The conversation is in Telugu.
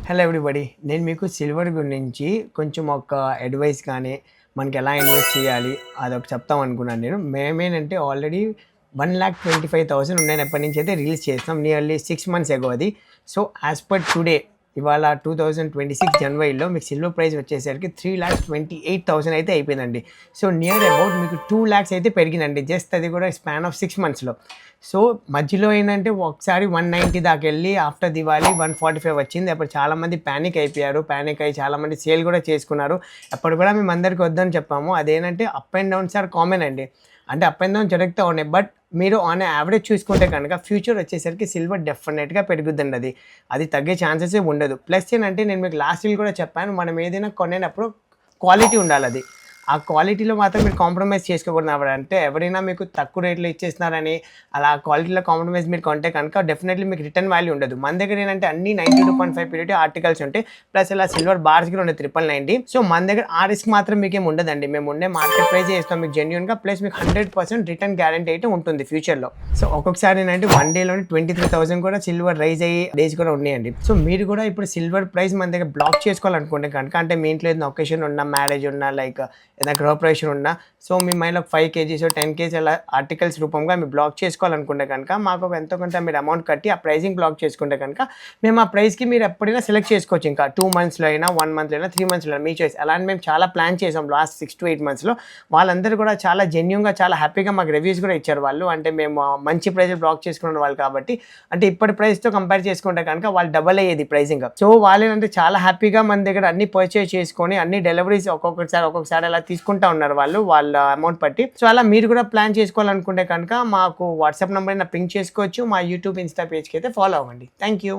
Hello everybody. నేను మీకు సిల్వర్ గురించి కొంచెం ఒక అడ్వైస్ కానీ, మనకి ఎలా ఇన్వెస్ట్ చేయాలి అదొకటి చెప్తాం అనుకున్నాను నేను. మేమేంటంటే ఆల్రెడీ 1,25,000 నేను ఎప్పటినుంచైతే రిలీజ్ చేస్తాం. నియర్లీ 6 మంత్స్ ఎగో అది. సో, యాస్ పర్ టుడే ఇవాళ 2026 జనవరిలో మీకు సిల్వర్ ప్రైస్ వచ్చేసరికి 3,28,000 అయితే అయిపోయిందండి. సో, నియర్ అబౌట్ మీకు 2,00,000 అయితే పెరిగిందండి. జస్ట్ అది కూడా స్పాన్ ఆఫ్ 6 మంత్స్‌లో. సో, మధ్యలో ఏంటంటే ఒకసారి 190 దాకా వెళ్ళి ఆఫ్టర్ దివాళీ 145 వచ్చింది. అప్పుడు చాలామంది ప్యానిక్ అయిపోయారు. ప్యానిక్ అయ్యి చాలామంది సేల్ కూడా చేసుకున్నారు. అప్పుడు కూడా మేము అందరికి వద్దని చెప్పాము. అదేంటంటే up and downs are common అండి. అంటే అప్ అండ్ డౌన్ జరుగుతూ ఉన్నాయి. బట్ మీరు ఆన్ యావరేజ్ చూసుకుంటే కనుక ఫ్యూచర్ వచ్చేసరికి సిల్వర్ డెఫినెట్గా పెరుగుద్దండి. అది తగ్గే ఛాన్సెసే ఉండదు. ప్లస్ ఏంటంటే నేను మీకు లాస్ట్ వీక్ కూడా చెప్పాను, మనం ఏదైనా కొనేటప్పుడు క్వాలిటీ ఉండాలి. అది ఆ క్వాలిటీలో మాత్రం మీరు కాంప్రమైజ్ చేసుకోకూడదు. అంటే ఎవరైనా మీకు తక్కువ రేట్లో ఇచ్చేస్తున్నారని అలా క్వాలిటీలో కాంప్రమైజ్ మీరు కొంటే కనుక డెఫినెట్లీ మీకు రిటర్న్ వాల్యూ ఉండదు. మన దగ్గర ఏంటంటే అన్ని 92.5 ప్యూరిటీ ఆర్టికల్స్ ఉంటాయి. ప్లస్ ఇలా సిల్వర్ బార్స్ కూడా ఉన్నాయి 990. సో మన దగ్గర ఆ రిస్క్ మాత్రం మీకేం ఉండదండి. మేము ఉండే మార్కెట్ ప్రైస్ ఇస్తాం మీకు జెన్యూన్గా. ప్లస్ మీకు 100% రిటర్న్ గ్యారంటీ అయితే ఉంటుంది ఫ్యూచర్లో. సో ఒక్కొక్కసారి ఏంటంటే 1 డేలోనే 23,000 కూడా సిల్వర్ రైజ్ అయ్యి డేస్ కూడా ఉన్నాయండి. సో మీరు కూడా ఇప్పుడు సిల్వర్ ప్రైస్ మన దగ్గర బ్లాక్ చేసుకోవాలనుకుంటే కనుక, అంటే మీ ఇంట్లో ఏదైనా ఒకేషన్ ఉన్నా, మ్యారేజ్ ఉన్నా, లైక్ ఏదైనా గృహప్రవేశం ఉన్నా, సో మీ మైండ్లో 5 kgs 10 kgs అలా ఆర్టికల్స్ రూపంగా మీరు బ్లాక్ చేసుకోవాలనుకుంటే కనుక మాకు ఒక ఎంతో కొంత మీరు అమౌంట్ కట్టి ఆ ప్రైజింగ్ బ్లాక్ చేసుకుంటే కనుక మేము ఆ ప్రైస్కి మీరు ఎప్పుడైనా సెలెక్ట్ చేసుకోవచ్చు. ఇంకా 2 మంత్స్లో అయినా, 1 మంత్లో అయినా, 3 మంత్స్లో మీ చాయిస్. అలాంటి మేము చాలా ప్లాన్ చేసాం లాస్ట్ 6 to 8 మంత్స్లో. వాళ్ళందరూ కూడా చాలా జెన్యూన్గా, చాలా హ్యాపీగా మాకు రివ్యూస్ కూడా ఇచ్చారు వాళ్ళు. అంటే మేము మంచి ప్రైస్ బ్లాక్ చేసుకున్న వాళ్ళు కాబట్టి, అంటే ఇప్పటి ప్రైస్తో కంపేర్ చేసుకుంటే కనుక వాళ్ళు డబల్ అయ్యేది ప్రైసింగ్. సో వాళ్ళు ఏంటంటే చాలా హ్యాపీగా మన దగ్గర అన్ని పర్చేస్ చేసుకొని అన్ని డెలివరీస్ ఒక్కొక్కసారి అలా తీసుకుంటా ఉన్నారు వాళ్ళ అమౌంట్ బట్టి. సో అలా మీరు కూడా ప్లాన్ చేసుకోవాలనుకుంటే కనుక మాకు వాట్సాప్ నెంబర్ పింక్ చేసుకోవచ్చు. మా యూట్యూబ్, ఇన్స్టా పేజ్కి అయితే ఫాలో అవ్వండి. Thank you.